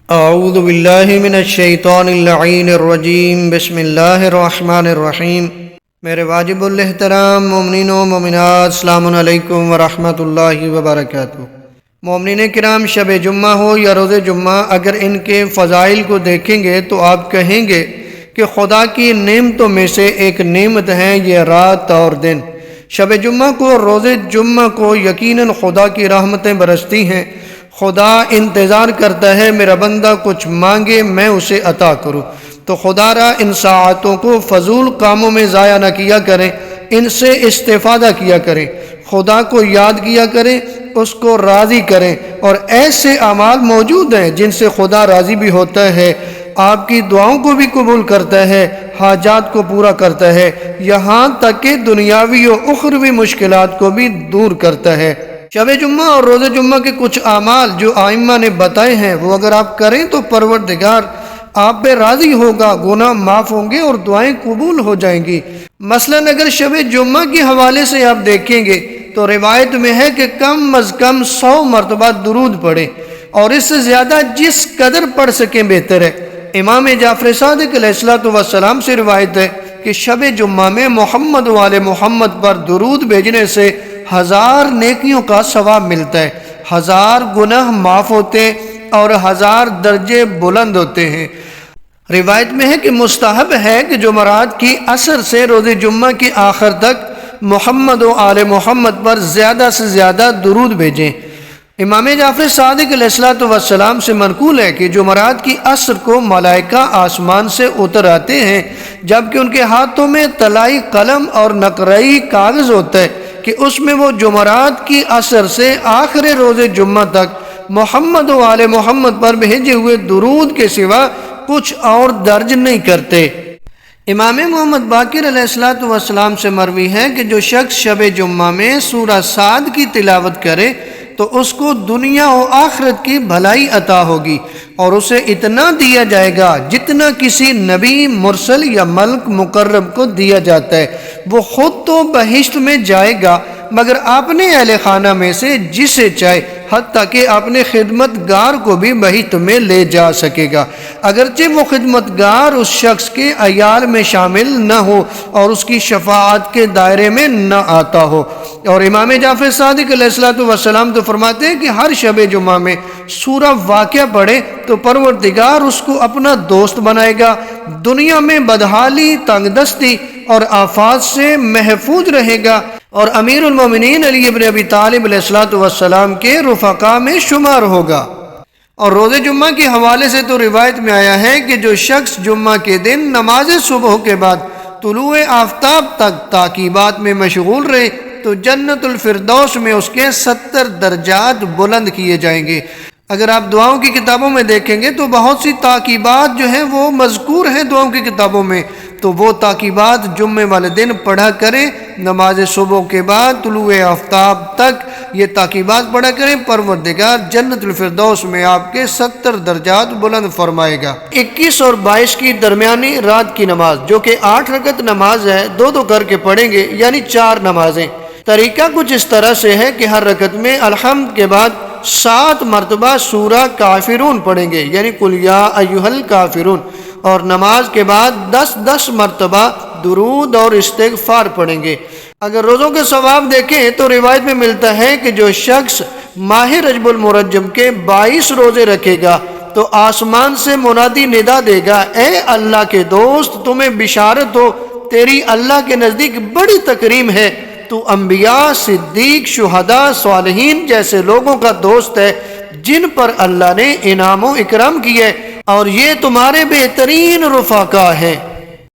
اعوذ باللہ من الشیطان اللعین الرجیم بسم اللہ الرحمن الرحیم۔ میرے واجب الاحترام مومنین و مومنات، السلام علیکم ورحمۃ اللہ وبرکاتہ۔ مومنین کرام، شب جمعہ ہو یا روز جمعہ، اگر ان کے فضائل کو دیکھیں گے تو آپ کہیں گے کہ خدا کی نعمتوں میں سے ایک نعمت ہے یہ رات اور دن۔ شب جمعہ کو اور روز جمعہ کو یقیناً خدا کی رحمتیں برستی ہیں۔ خدا انتظار کرتا ہے میرا بندہ کچھ مانگے میں اسے عطا کروں، تو خدا را ان ساعتوں کو فضول کاموں میں ضائع نہ کیا کریں، ان سے استفادہ کیا کریں، خدا کو یاد کیا کریں، اس کو راضی کریں۔ اور ایسے اعمال موجود ہیں جن سے خدا راضی بھی ہوتا ہے، آپ کی دعاؤں کو بھی قبول کرتا ہے، حاجات کو پورا کرتا ہے، یہاں تک کہ دنیاوی و اخروی مشکلات کو بھی دور کرتا ہے۔ شب جمعہ اور روز جمعہ کے کچھ اعمال جو ائمہ نے بتائے ہیں، وہ اگر آپ کریں تو پروردگار آپ پہ راضی ہوگا، گناہ معاف ہوں گے اور دعائیں قبول ہو جائیں گی۔ مثلا اگر شب جمعہ کے حوالے سے آپ دیکھیں گے تو روایت میں ہے کہ کم از کم 100 مرتبہ درود پڑھیں، اور اس سے زیادہ جس قدر پڑھ سکیں بہتر ہے۔ امام جعفر صادق علیہ السلام سے روایت ہے کہ شب جمعہ میں محمد و آل محمد پر درود بھیجنے سے 1000 نیکیوں کا ثواب ملتا ہے، 1000 گناہ معاف ہوتے اور 1000 درجے بلند ہوتے ہیں۔ روایت میں ہے کہ مستحب ہے کہ جمعرات کی عصر سے روز جمعہ کی آخر تک محمد و آل محمد پر زیادہ سے زیادہ درود بھیجیں۔ امام جعفر صادق علیہ السلام سے منقول ہے کہ جمعرات کی عصر کو ملائکہ آسمان سے اتر آتے ہیں، جبکہ ان کے ہاتھوں میں طلائی قلم اور نقرئی کاغذ ہوتا ہے کہ اس میں وہ جمعرات کی عصر سے آخر روز جمعہ تک محمد و آل محمد پر بھیجے ہوئے درود کے سوا کچھ اور درج نہیں کرتے۔ امام محمد باقر علیہ السلام سے مروی ہے کہ جو شخص شب جمعہ میں سورہ صاد کی تلاوت کرے تو اس کو دنیا و آخرت کی بھلائی عطا ہوگی، اور اسے اتنا دیا جائے گا جتنا کسی نبی مرسل یا ملک مقرب کو دیا جاتا ہے۔ وہ خود تو بہشت میں جائے گا مگر اپنے اہل خانہ میں سے جسے چاہے، حتیٰ کہ اپنے خدمت گار کو بھی بہشت میں لے جا سکے گا، اگرچہ وہ خدمت گار اس شخص کے عیال میں شامل نہ ہو اور اس کی شفاعت کے دائرے میں نہ آتا ہو۔ اور امام جعفر صادق علیہ السلام تو فرماتے ہیں کہ ہر شب جمعہ میں سورہ واقعہ پڑھے تو پروردگار اس کو اپنا دوست بنائے گا، دنیا میں بدحالی، تنگ دستی اور آفات سے محفوظ رہے گا، اور امیر المومنین علی ابن ابی طالب علیہ السلام کے رفقاء میں شمار ہوگا۔ اور روز جمعہ کے حوالے سے تو روایت میں آیا ہے کہ جو شخص جمعہ کے دن نماز صبح کے بعد طلوع آفتاب تک تعقیبات میں مشغول رہے تو جنت الفردوس میں اس کے 70 درجات بلند کیے جائیں گے۔ اگر آپ دعاؤں کی کتابوں میں دیکھیں گے تو بہت سی تعقیبات جو ہیں وہ مذکور ہیں دعاؤں کی کتابوں میں، تو وہ تعقیبات جمعے والے دن پڑھا کریں، نماز صبح کے بعد طلوع آفتاب تک یہ تعقیبات پڑھا کریں، پروردگار جنت الفردوس میں آپ کے 70 درجات بلند فرمائے گا۔ 21 اور 22 کی درمیانی رات کی نماز جو کہ 8 رکعت نماز ہے، 2 کر کے پڑھیں گے، یعنی 4 نمازیں۔ طریقہ کچھ اس طرح سے ہے کہ ہر رکعت میں الحمد کے بعد 7 مرتبہ سورہ کافرون پڑھیں گے، یعنی قل یا ایھا الکافرون، اور نماز کے بعد 10 مرتبہ درود اور استغفار پڑھیں گے۔ اگر روزوں کے ثواب دیکھیں تو روایت میں ملتا ہے کہ جو شخص ماہ رجب المرجم کے 22 روزے رکھے گا تو آسمان سے منادی ندا دے گا، اے اللہ کے دوست، تمہیں بشارت ہو، تیری اللہ کے نزدیک بڑی تکریم ہے، تو انبیاء، صدیق، شہداء، صالحین جیسے لوگوں کا دوست ہے جن پر اللہ نے انعام و اکرام کیے، اور یہ تمہارے بہترین رفقاء ہیں۔